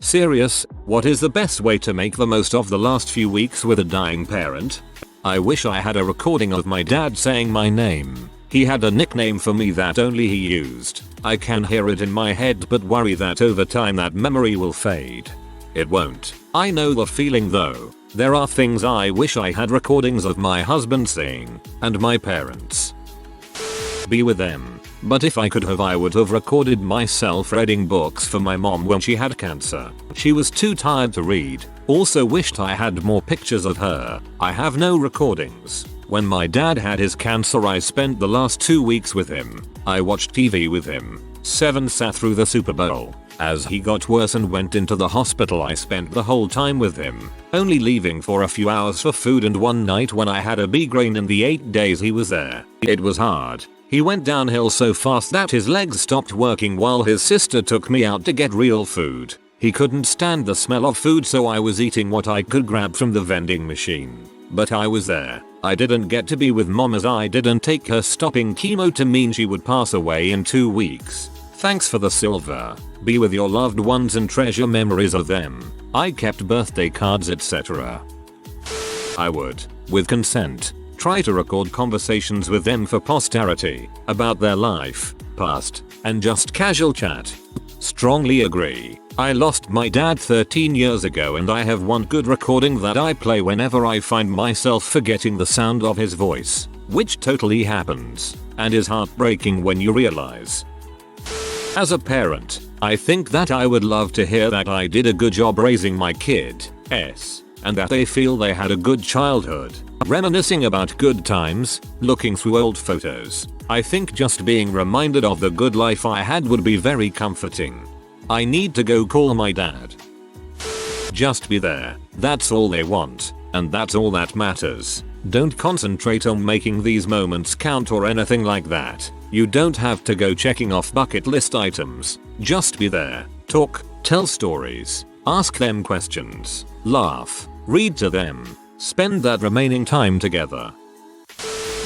Serious, what is the best way to make the most of the last few weeks with a dying parent? I wish I had a recording of my dad saying my name. He had a nickname for me that only he used. I can hear it in my head but worry that over time that memory will fade. It won't. I know the feeling though. There are things I wish I had recordings of my husband saying, and my parents. Be with them. But if I could have, I would have recorded myself reading books for my mom when she had cancer. She was too tired to read. Also wished I had more pictures of her. I have no recordings. When my dad had his cancer, I spent the last 2 weeks with him. I watched TV with him. 7 sat through the Super Bowl. As he got worse and went into the hospital, I spent the whole time with him, only leaving for a few hours for food and one night when I had a migraine in the 8 days he was there. It was hard. He went downhill so fast that his legs stopped working while his sister took me out to get real food. He couldn't stand the smell of food, so I was eating what I could grab from the vending machine. But I was there. I didn't get to be with mom as I didn't take her stopping chemo to mean she would pass away in 2 weeks. Thanks for the silver. Be with your loved ones and treasure memories of them. I kept birthday cards, etc. I would, with consent, try to record conversations with them for posterity about their life, past, and just casual chat. Strongly agree. I lost my dad 13 years ago and I have one good recording that I play whenever I find myself forgetting the sound of his voice, which totally happens, and is heartbreaking when you realize. As a parent, I think that I would love to hear that I did a good job raising my kids, and that they feel they had a good childhood. Reminiscing about good times, looking through old photos. I think just being reminded of the good life I had would be very comforting. I need to go call my dad. Just be there. That's all they want, and that's all that matters. Don't concentrate on making these moments count or anything like that. You don't have to go checking off bucket list items. Just be there. Talk, tell stories, ask them questions, laugh, read to them. Spend that remaining time together.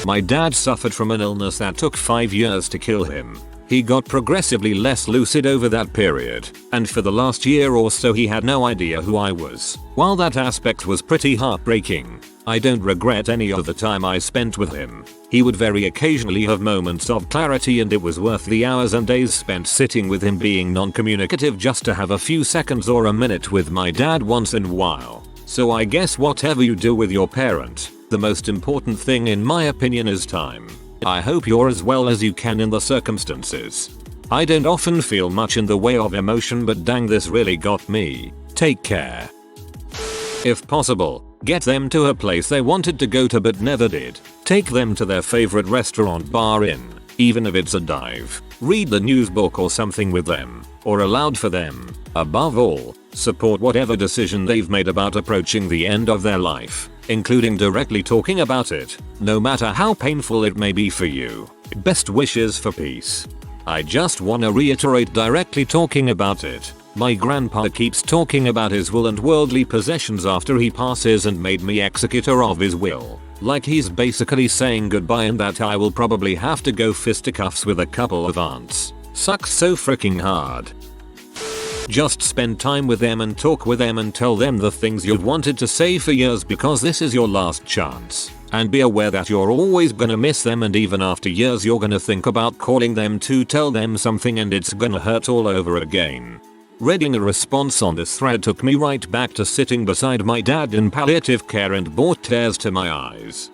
My dad suffered from an illness that took 5 years to kill him. He got progressively less lucid over that period, and for the last year or so he had no idea who I was. While that aspect was pretty heartbreaking, I don't regret any of the time I spent with him. He would very occasionally have moments of clarity, and it was worth the hours and days spent sitting with him being non-communicative just to have a few seconds or a minute with my dad once in a while. So I guess whatever you do with your parent, the most important thing in my opinion is time. I hope you're as well as you can in the circumstances. I don't often feel much in the way of emotion, but dang, this really got me. Take care. If possible, get them to a place they wanted to go to but never did. Take them to their favorite restaurant, bar, inn, even if it's a dive. Read the news book or something with them, or aloud for them. Above all, support whatever decision they've made about approaching the end of their life, including directly talking about it, no matter how painful it may be for you. Best wishes for peace. I just wanna reiterate, directly talking about it. My grandpa keeps talking about his will and worldly possessions after he passes and made me executor of his will. Like he's basically saying goodbye and that I will probably have to go fisticuffs with a couple of aunts. Sucks so freaking hard. Just spend time with them and talk with them and tell them the things you've wanted to say for years, because this is your last chance. And be aware that you're always gonna miss them, and even after years you're gonna think about calling them to tell them something and it's gonna hurt all over again. Reading a response on this thread took me right back to sitting beside my dad in palliative care and brought tears to my eyes.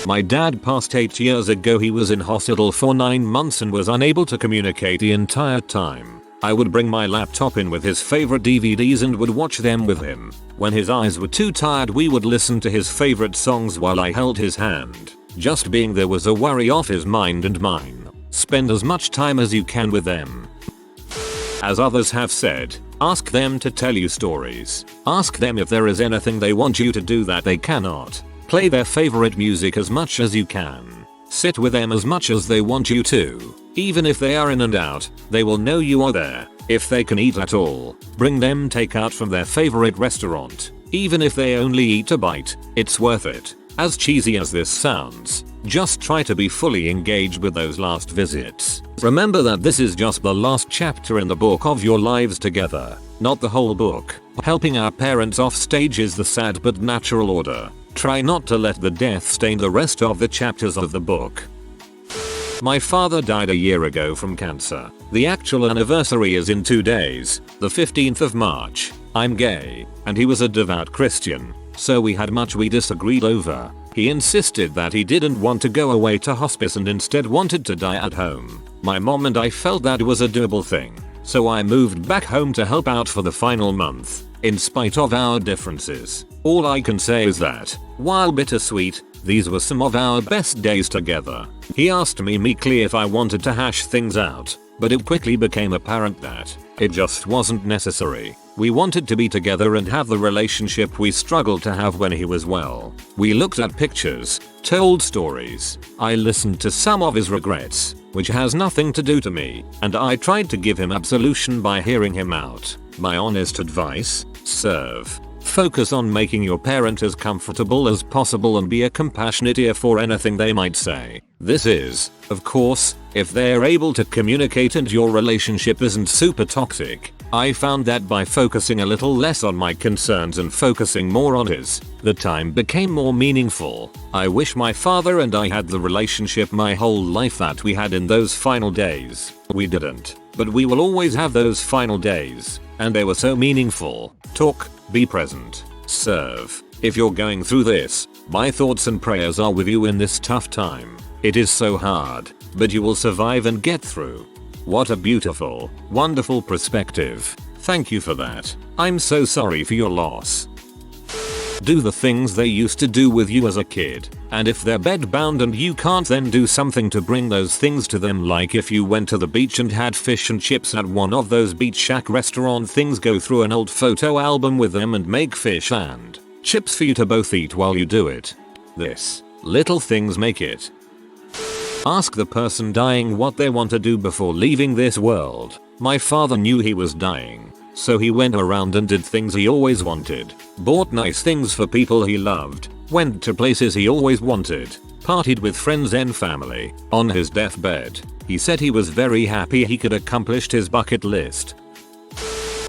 My dad passed 8 years ago. He was in hospital for 9 months and was unable to communicate the entire time. I would bring my laptop in with his favorite DVDs and would watch them with him. When his eyes were too tired, we would listen to his favorite songs while I held his hand. Just being there was a worry off his mind and mine. Spend as much time as you can with them. As others have said, ask them to tell you stories. Ask them if there is anything they want you to do that they cannot. Play their favorite music as much as you can. Sit with them as much as they want you to. Even if they are in and out, they will know you are there. If they can eat at all, bring them takeout from their favorite restaurant. Even if they only eat a bite, it's worth it. As cheesy as this sounds, just try to be fully engaged with those last visits. Remember that this is just the last chapter in the book of your lives together. not the whole book. Helping our parents off stage is the sad but natural order. Try not to let the death stain the rest of the chapters of the book. My father died a year ago from cancer. The actual anniversary is in 2 days, the 15th of March. I'm gay, and he was a devout Christian, so we had much we disagreed over. He insisted that he didn't want to go away to hospice and instead wanted to die at home. My mom and I felt that was a doable thing, so I moved back home to help out for the final month, in spite of our differences. All I can say is that, while bittersweet, these were some of our best days together. He asked me meekly if I wanted to hash things out, but it quickly became apparent that it just wasn't necessary. We wanted to be together and have the relationship we struggled to have when he was well. We looked at pictures, told stories. I listened to some of his regrets, which has nothing to do to me, and I tried to give him absolution by hearing him out. My honest advice: serve. Focus on making your parent as comfortable as possible and be a compassionate ear for anything they might say. This is, of course, if they're able to communicate and your relationship isn't super toxic. I found that by focusing a little less on my concerns and focusing more on his, the time became more meaningful. I wish my father and I had the relationship my whole life that we had in those final days. We didn't, but we will always have those final days, and they were so meaningful. Talk, be present, serve. If you're going through this, my thoughts and prayers are with you in this tough time. It is so hard, but you will survive and get through. What a beautiful, wonderful perspective. Thank you for that. I'm so sorry for your loss. Do the things they used to do with you as a kid, and if they're bedbound and you can't, then do something to bring those things to them, like if you went to the beach and had fish and chips at one of those beach shack restaurant things, go through an old photo album with them and make fish and chips for you to both eat while you do it. This little things make it. Ask the person dying what they want to do before leaving this world. My father knew he was dying, so he went around and did things he always wanted. Bought nice things for people he loved. Went to places he always wanted. Partied with friends and family. On his deathbed, he said he was very happy he could accomplish his bucket list.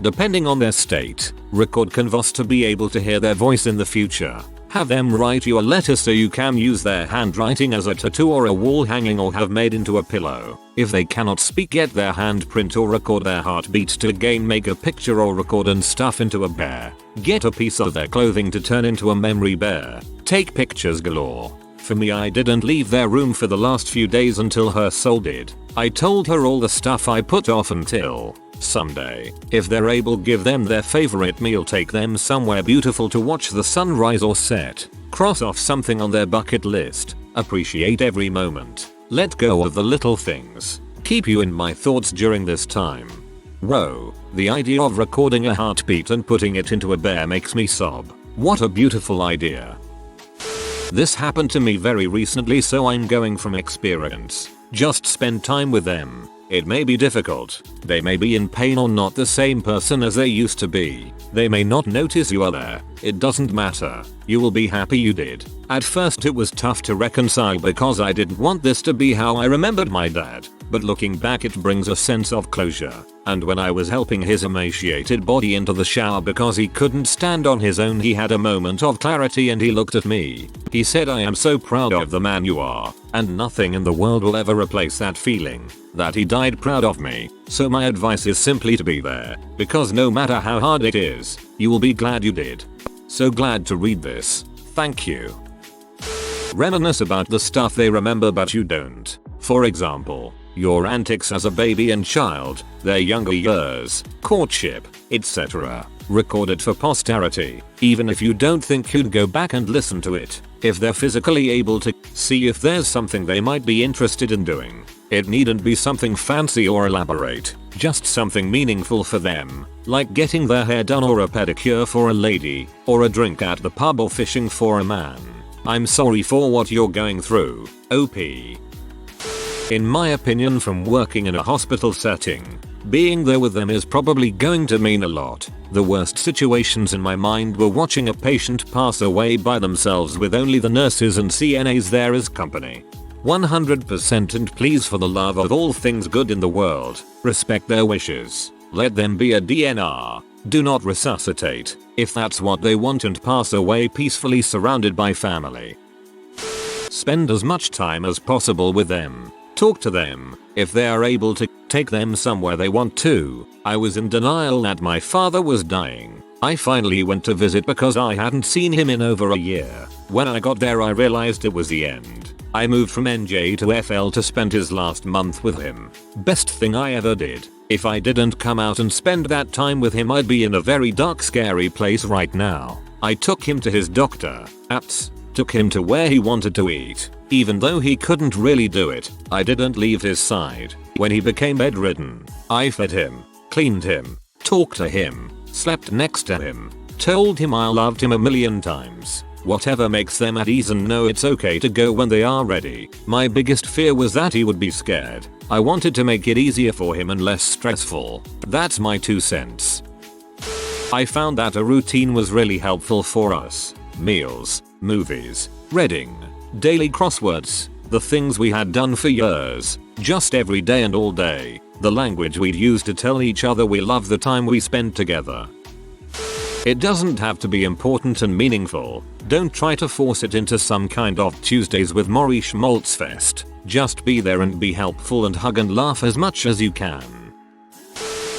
Depending on their state, record canvas to be able to hear their voice in the future. Have them write you a letter so you can use their handwriting as a tattoo or a wall hanging or have made into a pillow. If they cannot speak, get their handprint or record their heartbeat to again make a picture or record and stuff into a bear. Get a piece of their clothing to turn into a memory bear. Take pictures galore. For me, I didn't leave their room for the last few days until her soul did. I told her all the stuff I put off until someday. If they're able, give them their favorite meal, take them somewhere beautiful to watch the sunrise or set. Cross off something on their bucket list. Appreciate every moment. Let go of the little things. Keep you in my thoughts during this time. Whoa, the idea of recording a heartbeat and putting it into a bear makes me sob. What a beautiful idea. This happened to me very recently, so I'm going from experience. Just spend time with them. It may be difficult. They may be in pain or not the same person as they used to be. They may not notice you are there. It doesn't matter. You will be happy you did. At first it was tough to reconcile because I didn't want this to be how I remembered my dad. But looking back, it brings a sense of closure. And when I was helping his emaciated body into the shower because he couldn't stand on his own, he had a moment of clarity and he looked at me. He said, "I am so proud of the man you are, and nothing in the world will ever replace that feeling." That he died proud of me. So my advice is simply to be there, because no matter how hard it is, you will be glad you did. So glad to read this. Thank you. Reminisce about the stuff they remember but you don't. For example, your antics as a baby and child, their younger years, courtship, etc. Record it for posterity, even if you don't think you'd go back and listen to it. If they're physically able to, see if there's something they might be interested in doing. It needn't be something fancy or elaborate, just something meaningful for them, like getting their hair done or a pedicure for a lady, or a drink at the pub or fishing for a man. I'm sorry for what you're going through, OP. In my opinion, from working in a hospital setting, being there with them is probably going to mean a lot. The worst situations in my mind were watching a patient pass away by themselves with only the nurses and CNAs there as company. 100%, and please, for the love of all things good in the world, respect their wishes. Let them be a DNR. Do not resuscitate, if that's what they want, and pass away peacefully surrounded by family. Spend as much time as possible with them. Talk to them. If they are able to, take them somewhere they want to. I was in denial that my father was dying. I finally went to visit because I hadn't seen him in over a year. When I got there I realized it was the end. I moved from NJ to FL to spend his last month with him. Best thing I ever did. If I didn't come out and spend that time with him, I'd be in a very dark, scary place right now. I took him to his doctor. Took him to where he wanted to eat. Even though he couldn't really do it, I didn't leave his side. When he became bedridden, I fed him, cleaned him, talked to him, slept next to him, told him I loved him a million times. Whatever makes them at ease and know it's okay to go when they are ready. My biggest fear was that he would be scared. I wanted to make it easier for him and less stressful. That's my 2 cents. I found that a routine was really helpful for us. Meals, movies, reading, daily crosswords, the things we had done for years, just every day and all day, the language we'd use to tell each other we love the time we spent together. It doesn't have to be important and meaningful. Don't try to force it into some kind of Tuesdays with Maury Schmaltz fest. Just be there and be helpful and hug and laugh as much as you can.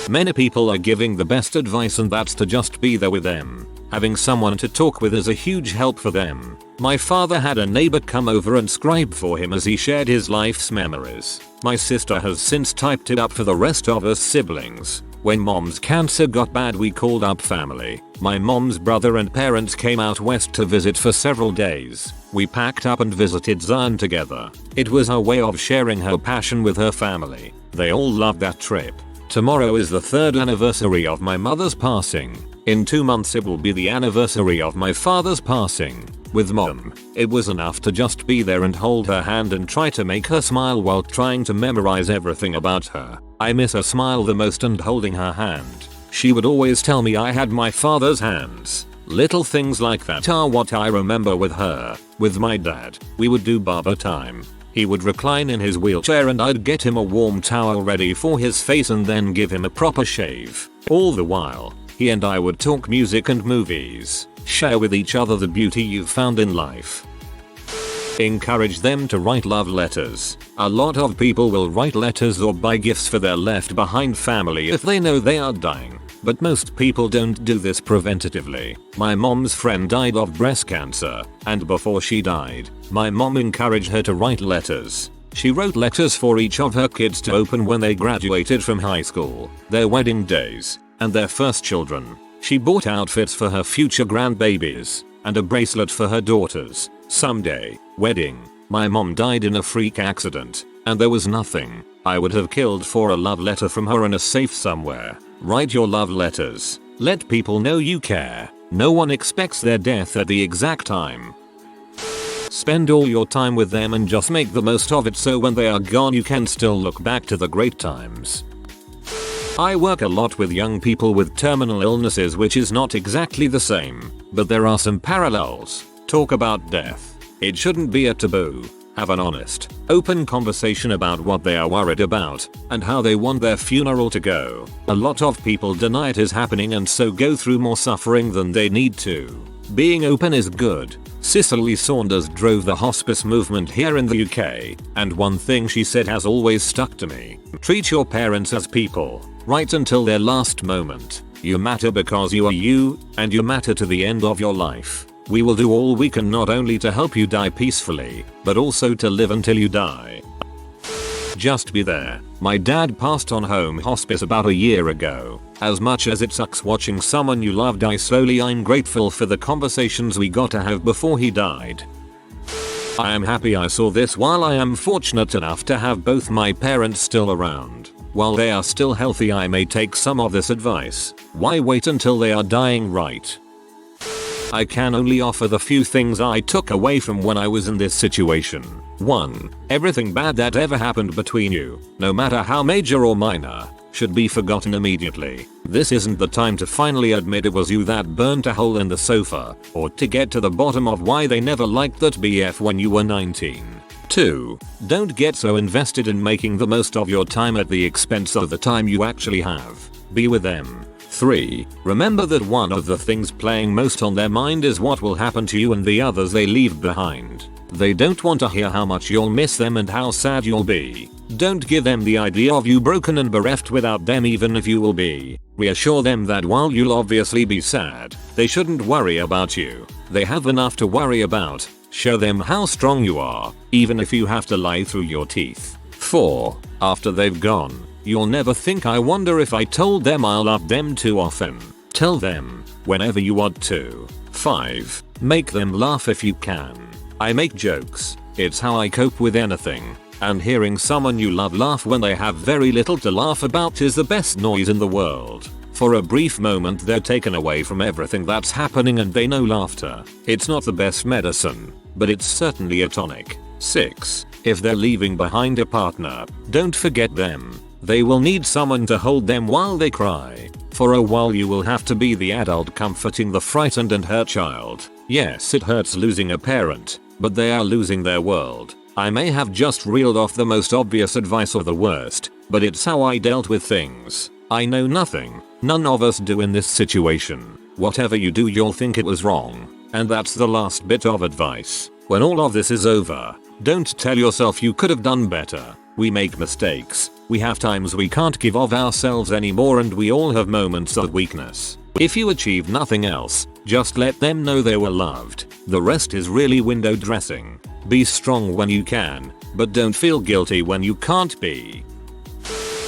Many people are giving the best advice, and that's to just be there with them. Having someone to talk with is a huge help for them. My father had a neighbor come over and scribe for him as he shared his life's memories. My sister has since typed it up for the rest of us siblings. When mom's cancer got bad, we called up family. My mom's brother and parents came out west to visit for several days. We packed up and visited Zion together. It was her way of sharing her passion with her family. They all loved that trip. Tomorrow is the 3rd anniversary of my mother's passing. In 2 months it will be the anniversary of my father's passing. With mom, it was enough to just be there and hold her hand and try to make her smile while trying to memorize everything about her. I miss her smile the most and holding her hand. She would always tell me I had my father's hands. Little things like that are what I remember with her. With my dad, we would do barber time. He would recline in his wheelchair and I'd get him a warm towel ready for his face and then give him a proper shave. All the while, he and I would talk music and movies, share with each other the beauty you've found in life. Encourage them to write love letters. A lot of people will write letters or buy gifts for their left behind family if they know they are dying. But most people don't do this preventatively. My mom's friend died of breast cancer, and before she died, my mom encouraged her to write letters. She wrote letters for each of her kids to open when they graduated from high school, their wedding days, and their first children. She bought outfits for her future grandbabies, and a bracelet for her daughter's someday wedding. My mom died in a freak accident, and there was nothing I would have killed for a love letter from her in a safe somewhere. Write your love letters. Let people know you care. No one expects their death at the exact time. Spend all your time with them and just make the most of it so when they are gone you can still look back to the great times. I work a lot with young people with terminal illnesses, which is not exactly the same, but there are some parallels. Talk about death. It shouldn't be a taboo. Have an honest, open conversation about what they are worried about and how they want their funeral to go. A lot of people deny it is happening and so go through more suffering than they need to. Being open is good. Cicely Saunders drove the hospice movement here in the UK, and one thing she said has always stuck to me. Treat your parents as people, right until their last moment. You matter because you are you, and you matter to the end of your life. We will do all we can not only to help you die peacefully, but also to live until you die. Just be there. My dad passed on home hospice about a year ago. As much as it sucks watching someone you love die slowly, I'm grateful for the conversations we got to have before he died. I am happy I saw this while I am fortunate enough to have both my parents still around. While they are still healthy, I may take some of this advice. Why wait until they are dying, right? I can only offer the few things I took away from when I was in this situation. 1. Everything bad that ever happened between you, no matter how major or minor, should be forgotten immediately. This isn't the time to finally admit it was you that burnt a hole in the sofa, or to get to the bottom of why they never liked that BF when you were 19. 2. Don't get so invested in making the most of your time at the expense of the time you actually have. Be with them. 3. Remember that one of the things playing most on their mind is what will happen to you and the others they leave behind. They don't want to hear how much you'll miss them and how sad you'll be. Don't give them the idea of you broken and bereft without them, even if you will be. Reassure them that while you'll obviously be sad, they shouldn't worry about you. They have enough to worry about. Show them how strong you are, even if you have to lie through your teeth. 4. After they've gone, you'll never think, I wonder if I told them I love them too often. Tell them whenever you want to. 5. Make them laugh if you can. I make jokes. It's how I cope with anything. And hearing someone you love laugh when they have very little to laugh about is the best noise in the world. For a brief moment they're taken away from everything that's happening and they know laughter. It's not the best medicine, but it's certainly a tonic. 6. If they're leaving behind a partner, don't forget them. They will need someone to hold them while they cry. For a while you will have to be the adult comforting the frightened and hurt child. Yes, it hurts losing a parent, but they are losing their world. I may have just reeled off the most obvious advice or the worst, but it's how I dealt with things. I know nothing. None of us do in this situation. Whatever you do, you'll think it was wrong. And that's the last bit of advice. When all of this is over, don't tell yourself you could have done better. We make mistakes. We have times we can't give of ourselves anymore, and we all have moments of weakness. If you achieve nothing else, just let them know they were loved. The rest is really window dressing. Be strong when you can, but don't feel guilty when you can't be.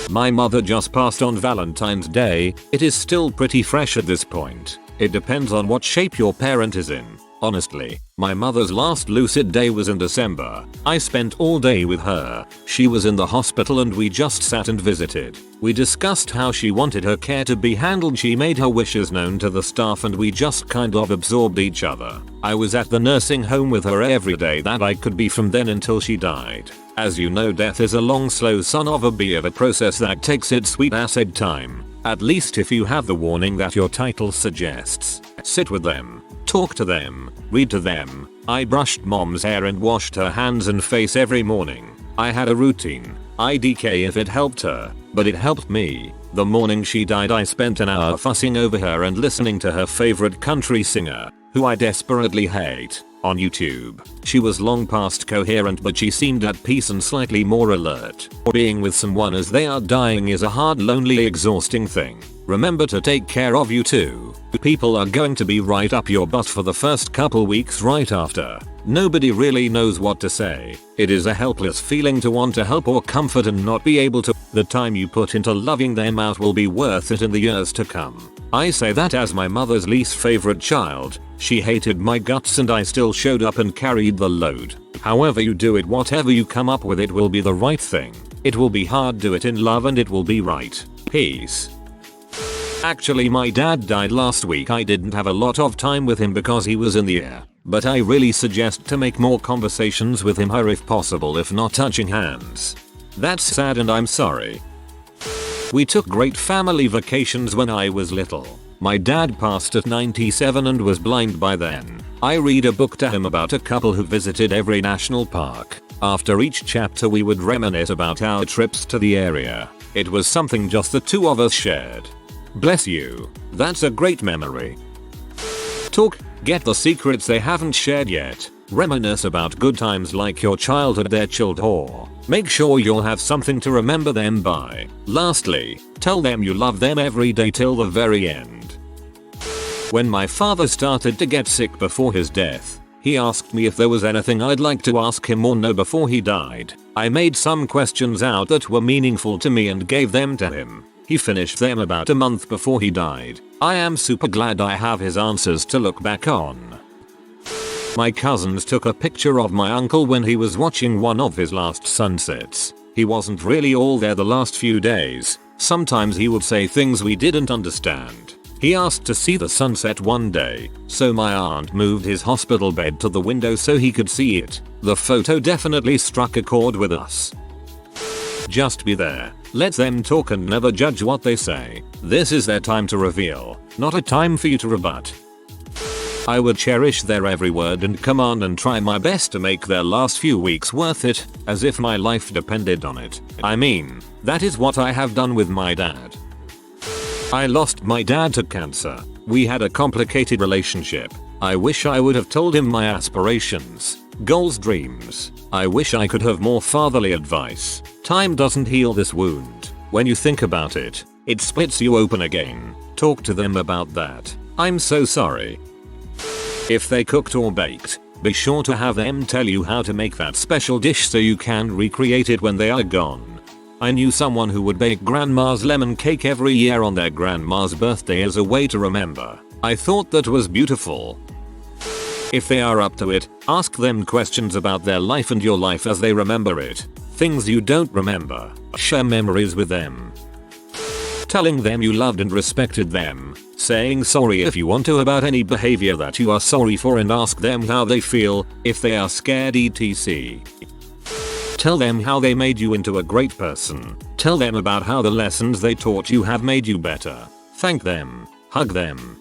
My mother just passed on Valentine's Day. It is still pretty fresh at this point. It depends on what shape your parent is in. Honestly, my mother's last lucid day was in December. I spent all day with her. She was in the hospital and we just sat and visited. We discussed how she wanted her care to be handled. She made her wishes known to the staff and we just kind of absorbed each other. I was at the nursing home with her every day that I could be from then until she died. As you know, death is a long, slow son of a bee of a process that takes its sweet acid time. At least if you have the warning that your title suggests. Sit with them. Talk to them. Read to them. I brushed mom's hair and washed her hands and face every morning. I had a routine. IDK if it helped her, but it helped me. The morning she died I spent an hour fussing over her and listening to her favorite country singer, who I desperately hate, on YouTube. She was long past coherent, but she seemed at peace and slightly more alert. Being with someone as they are dying is a hard, lonely, exhausting thing. Remember to take care of you too. People are going to be right up your butt for the first couple weeks right after. Nobody really knows what to say. It is a helpless feeling to want to help or comfort and not be able to. The time you put into loving them out will be worth it in the years to come. I say that as my mother's least favorite child. She hated my guts and I still showed up and carried the load. However you do it, whatever you come up with, it will be the right thing. It will be hard, do it in love and it will be right. Peace. Actually, my dad died last week. I didn't have a lot of time with him because he was in the air, but I really suggest to make more conversations with him if possible, if not touching hands. That's sad and I'm sorry. We took great family vacations when I was little. My dad passed at 97 and was blind by then. I read a book to him about a couple who visited every national park. After each chapter we would reminisce about our trips to the area. It was something just the two of us shared. Bless you. That's a great memory. Talk, get the secrets they haven't shared yet. Reminisce about good times like your childhood, their childhood. Make sure you'll have something to remember them by. Lastly, tell them you love them every day till the very end. When my father started to get sick before his death, he asked me if there was anything I'd like to ask him or know before he died. I made some questions out that were meaningful to me and gave them to him. He finished them about a month before he died. I am super glad I have his answers to look back on. My cousins took a picture of my uncle when he was watching one of his last sunsets. He wasn't really all there the last few days. Sometimes he would say things we didn't understand. He asked to see the sunset one day, so my aunt moved his hospital bed to the window so he could see it. The photo definitely struck a chord with us. Just be there. Let them talk and never judge what they say. This is their time to reveal, not a time for you to rebut. I would cherish their every word and command and try my best to make their last few weeks worth it, as if my life depended on it. I mean, that is what I have done with my dad. I lost my dad to cancer. We had a complicated relationship. I wish I would have told him my aspirations, goals, dreams. I wish I could have more fatherly advice. Time doesn't heal this wound. When you think about it, it splits you open again. Talk to them about that. I'm so sorry. If they cooked or baked, be sure to have them tell you how to make that special dish so you can recreate it when they are gone. I knew someone who would bake grandma's lemon cake every year on their grandma's birthday as a way to remember. I thought that was beautiful. If they are up to it, ask them questions about their life and your life as they remember it. Things you don't remember, share memories with them. Telling them you loved and respected them. Saying sorry if you want to about any behavior that you are sorry for and ask them how they feel if they are scared etc. Tell them how they made you into a great person. Tell them about how the lessons they taught you have made you better. Thank them. Hug them.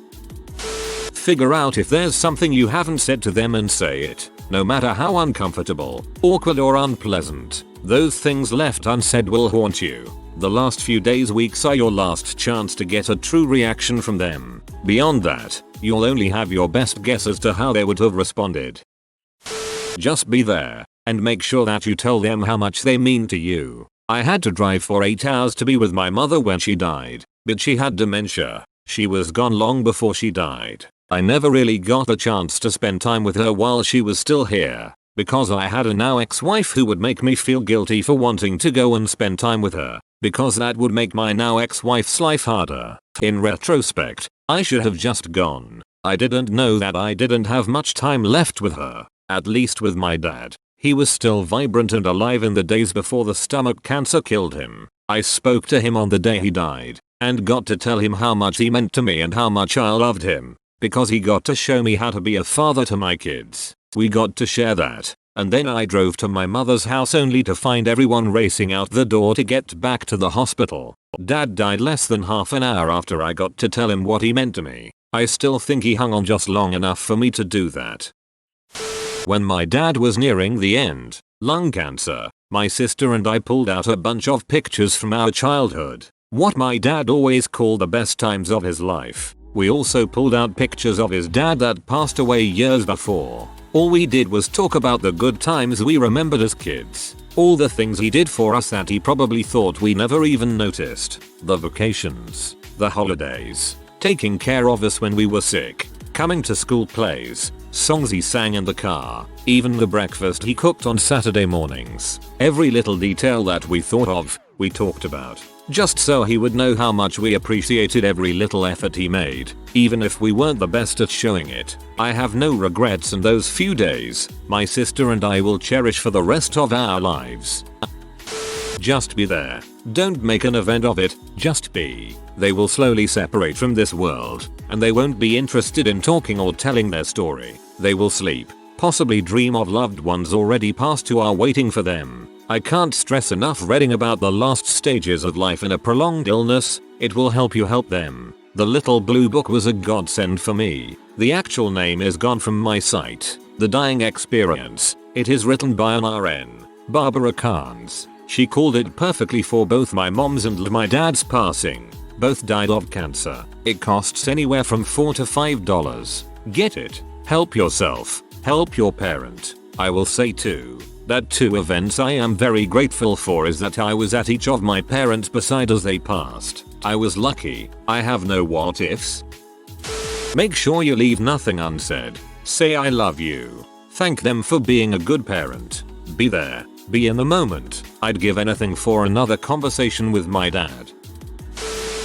Figure out if there's something you haven't said to them and say it. No matter how uncomfortable, awkward or unpleasant, those things left unsaid will haunt you. The last few days, weeks are your last chance to get a true reaction from them. Beyond that, you'll only have your best guess as to how they would have responded. Just be there, and make sure that you tell them how much they mean to you. I had to drive for 8 hours to be with my mother when she died, but she had dementia. She was gone long before she died. I never really got the chance to spend time with her while she was still here, because I had a now ex-wife who would make me feel guilty for wanting to go and spend time with her, because that would make my now ex-wife's life harder. In retrospect, I should have just gone. I didn't know that I didn't have much time left with her, at least with my dad. He was still vibrant and alive in the days before the stomach cancer killed him. I spoke to him on the day he died, and got to tell him how much he meant to me and how much I loved him, because he got to show me how to be a father to my kids. We got to share that, and then I drove to my mother's house only to find everyone racing out the door to get back to the hospital. Dad died less than half an hour after I got to tell him what he meant to me. I still think he hung on just long enough for me to do that. When my dad was nearing the end, lung cancer, my sister and I pulled out a bunch of pictures from our childhood, what my dad always called the best times of his life. We also pulled out pictures of his dad that passed away years before. All we did was talk about the good times we remembered as kids. All the things he did for us that he probably thought we never even noticed. The vacations, the holidays, taking care of us when we were sick, coming to school plays, songs he sang in the car, even the breakfast he cooked on Saturday mornings. Every little detail that we thought of, we talked about. Just so he would know how much we appreciated every little effort he made, even if we weren't the best at showing it. I have no regrets, and those few days, my sister and I will cherish for the rest of our lives. Just be there. Don't make an event of it, just be. They will slowly separate from this world, and they won't be interested in talking or telling their story. They will sleep, possibly dream of loved ones already passed who are waiting for them. I can't stress enough reading about the last stages of life in a prolonged illness. It will help you help them. The Little Blue Book was a godsend for me. The actual name is gone from my site. The Dying Experience. It is written by an RN, Barbara Carnes. She called it perfectly for both my mom's and my dad's passing. Both died of cancer. It costs anywhere from $4 to $5. Get it. Help yourself. Help your parent. I will say too, that 2 events I am very grateful for is that I was at each of my parents' beside as they passed. I was lucky. I have no what ifs. Make sure you leave nothing unsaid. Say I love you. Thank them for being a good parent. Be there. Be in the moment. I'd give anything for another conversation with my dad.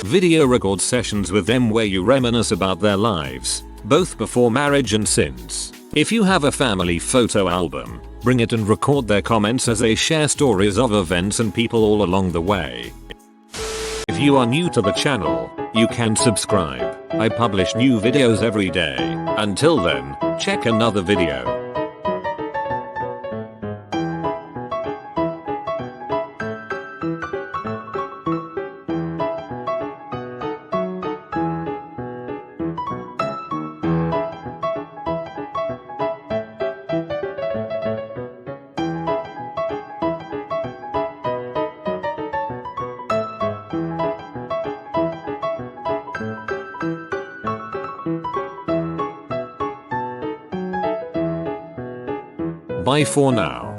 Video record sessions with them where you reminisce about their lives, both before marriage and since. If you have a family photo album, bring it and record their comments as they share stories of events and people all along the way. If you are new to the channel, you can subscribe. I publish new videos every day. Until then, check another video. Bye for now.